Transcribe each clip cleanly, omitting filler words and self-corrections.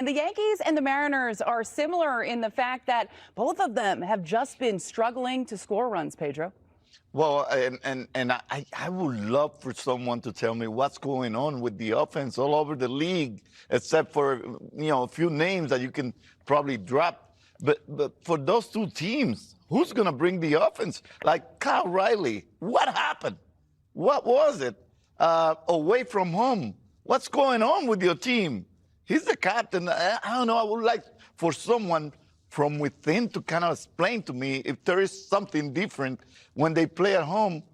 And the Yankees and the Mariners are similar in the fact that both of them have just been struggling to score runs, Pedro. Well, and I would love for someone to tell me what's going on with the offense all over the league, except for, a few names that you can probably drop. But for those two teams, who's going to bring the offense? Like Kyle Riley, what happened? What was it? Away from home, what's going on with your team? He's the captain. I don't know. I would like for someone from within to kind of explain to me if there is something different when they play at home.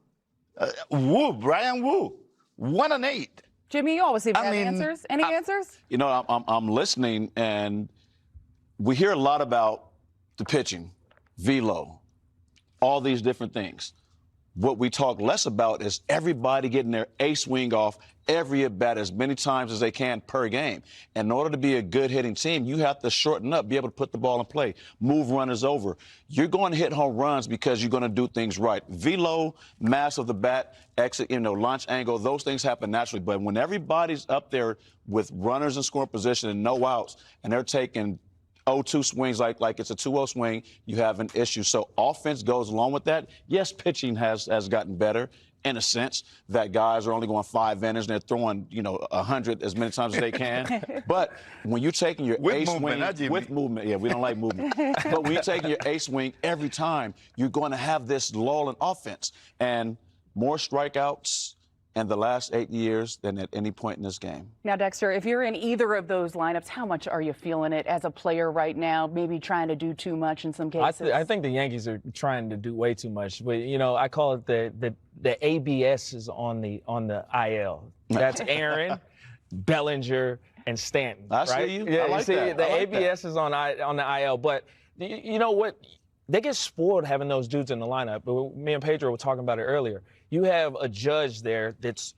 Brian Wu, 1-8. Jimmy, you always seem to have answers. Any answers? I'm listening, and we hear a lot about the pitching, velo, all these different things. What we talk less about is everybody getting their A swing off every at bat as many times as they can per game. And in order to be a good hitting team, you have to shorten up, be able to put the ball in play, move runners over. You're going to hit home runs because you're going to do things right. Velo, mass of the bat, exit, launch angle, those things happen naturally. But when everybody's up there with runners in scoring position and no outs, and they're taking 0-2 swings like it's a 2-0 swing, you have an issue. So offense goes along with that. Yes, pitching has gotten better in a sense that guys are only going 5 innings and they're throwing, 100 as many times as they can. But when you're taking your A swing with movement, yeah, we don't like movement. But when you're taking your A swing every time, you're going to have this lull in offense and more strikeouts in the last 8 years than at any point in this game. Now, Dexter, if you're in either of those lineups, how much are you feeling it as a player right now? Maybe trying to do too much in some cases? I think the Yankees are trying to do way too much. But, I call it the ABS is on the IL. That's Aaron, Bellinger, and Stanton. I right? see you. Yeah, I like that. The ABS is on the IL. But you know what? They get spoiled having those dudes in the lineup. But me and Pedro were talking about it earlier. You have a Judge there that's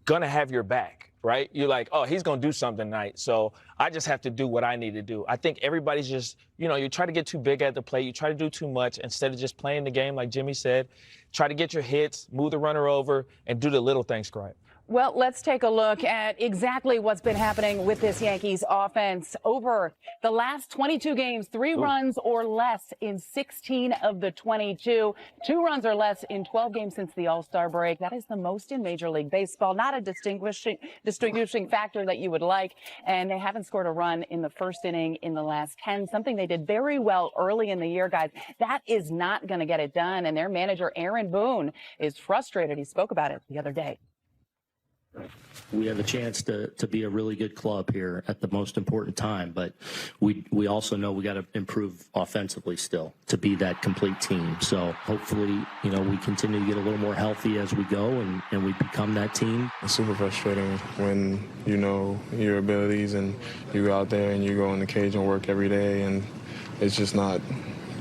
going to have your back, right? You're like, oh, he's going to do something tonight, so I just have to do what I need to do. I think everybody's just, you try to get too big at the plate. You try to do too much instead of just playing the game like Jimmy said. Try to get your hits, move the runner over, and do the little things right. Well, let's take a look at exactly what's been happening with this Yankees offense. Over the last 22 games, 3 runs or less in 16 of the 22. 2 runs or less in 12 games since the All-Star break. That is the most in Major League Baseball. Not a distinguishing factor that you would like. And they haven't scored a run in the first inning in the last 10, something they did very well early in the year, guys. That is not going to get it done. And their manager, Aaron Boone, is frustrated. He spoke about it the other day. We have a chance to be a really good club here at the most important time, but we also know we got to improve offensively still to be that complete team. So hopefully, we continue to get a little more healthy as we go and we become that team. It's super frustrating when you know your abilities and you go out there and you go in the cage and work every day and it's just not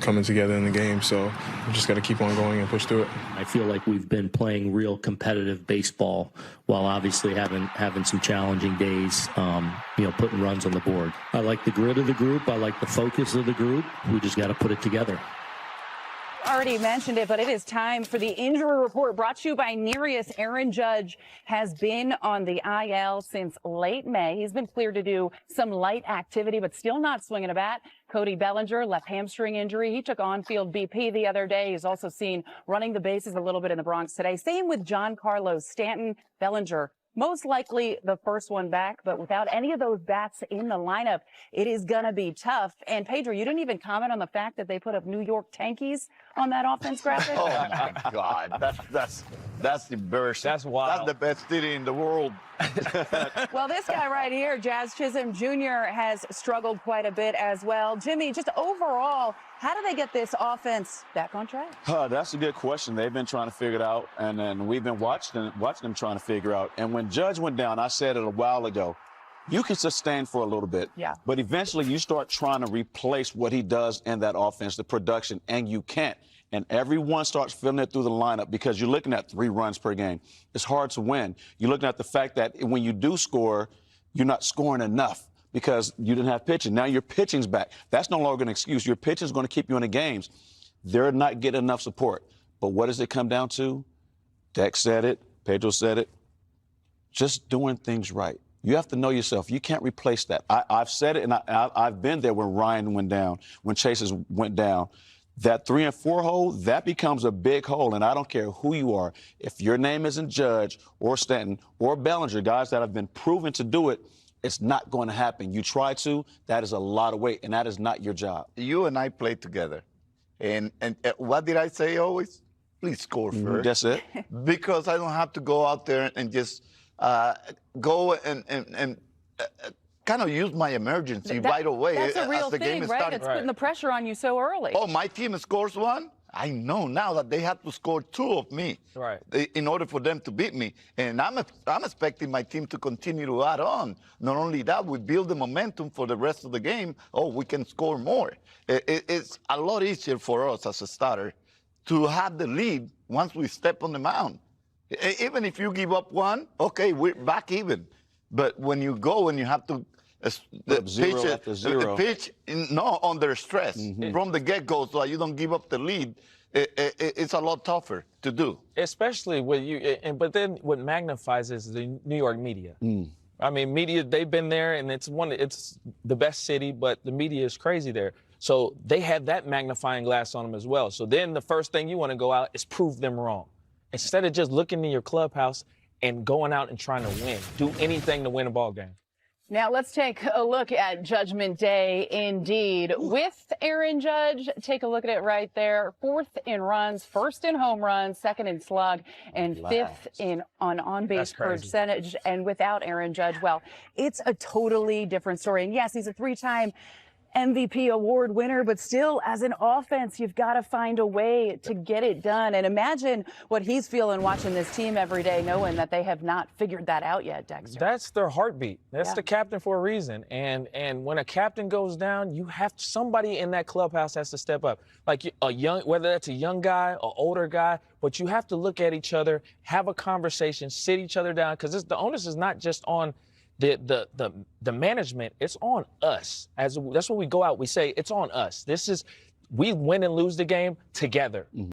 coming together in the game, so we just got to keep on going and push through it. I feel like we've been playing real competitive baseball while obviously having some challenging days, putting runs on the board. I like the grit of the group. I like the focus of the group. We just got to put it together. Already mentioned it, but it is time for the injury report brought to you by Nereus. Aaron Judge has been on the IL since late May. He's been cleared to do some light activity, but still not swinging a bat. Cody Bellinger, left hamstring injury. He took on-field BP the other day. He's also seen running the bases a little bit in the Bronx today. Same with Giancarlo Stanton. Bellinger, most likely the first one back, but without any of those bats in the lineup, it is going to be tough. And Pedro, you didn't even comment on the fact that they put up New York Tankies on that offense graphic. Oh my God, that's embarrassing. That's wild. That's the best city in the world. Well, this guy right here, Jazz Chisholm Jr., has struggled quite a bit as well. Jimmy, just overall, how do they get this offense back on track? That's a good question. They've been trying to figure it out, and then we've been watching them trying to figure out. And when Judge went down, I said it a while ago, you can sustain for a little bit, but eventually you start trying to replace what he does in that offense, the production, and you can't. And everyone starts feeling it through the lineup because you're looking at 3 runs per game. It's hard to win. You're looking at the fact that when you do score, you're not scoring enough because you didn't have pitching. Now your pitching's back. That's no longer an excuse. Your pitching's going to keep you in the games. They're not getting enough support. But what does it come down to? Dex said it. Pedro said it. Just doing things right. You have to know yourself. You can't replace that. I've said it, and I've been there when Ryan went down, when Chase's went down. That 3 and 4 hole, that becomes a big hole, and I don't care who you are. If your name isn't Judge or Stanton or Bellinger, guys that have been proven to do it, it's not going to happen. You try to, that is a lot of weight, and that is not your job. You and I played together. And what did I say always? Please score first. That's it. Because I don't have to go out there and just go and kind of use my emergency right away That's a real as the thing, game is right? starting. It's putting the pressure on you so early. Oh, my team scores one? I know now that they have to score 2 of me in order for them to beat me. And I'm expecting my team to continue to add on. Not only that, we build the momentum for the rest of the game. Oh, we can score more. It's a lot easier for us as a starter to have the lead once we step on the mound. Even if you give up one, okay, we're back even. But when you go and you have to pitch under stress from the get-go so you don't give up the lead, it's a lot tougher to do. Especially with you, but then what magnifies is the New York media. I mean, media, they've been there, and it's the best city, but the media is crazy there. So they have that magnifying glass on them as well. So then the first thing you want to go out is prove them wrong. Instead of just looking in your clubhouse and going out and trying to win. Do anything to win a ball game. Now let's take a look at Judgment Day indeed. With Aaron Judge, take a look at it right there. 4th in runs, 1st in home runs, 2nd in slug, and 5th in on-base percentage. And without Aaron Judge, well, it's a totally different story. And yes, he's a 3-time MVP award winner, but still, as an offense, you've got to find a way to get it done. And imagine what he's feeling watching this team every day, knowing that they have not figured that out yet, Dexter. That's their heartbeat. That's the captain for a reason. And when a captain goes down, you have somebody in that clubhouse has to step up. Like whether that's a young guy or older guy, but you have to look at each other, have a conversation, sit each other down, because the onus is not just on the management, it's on us. That's when we go out, we say it's on us. We win and lose the game together.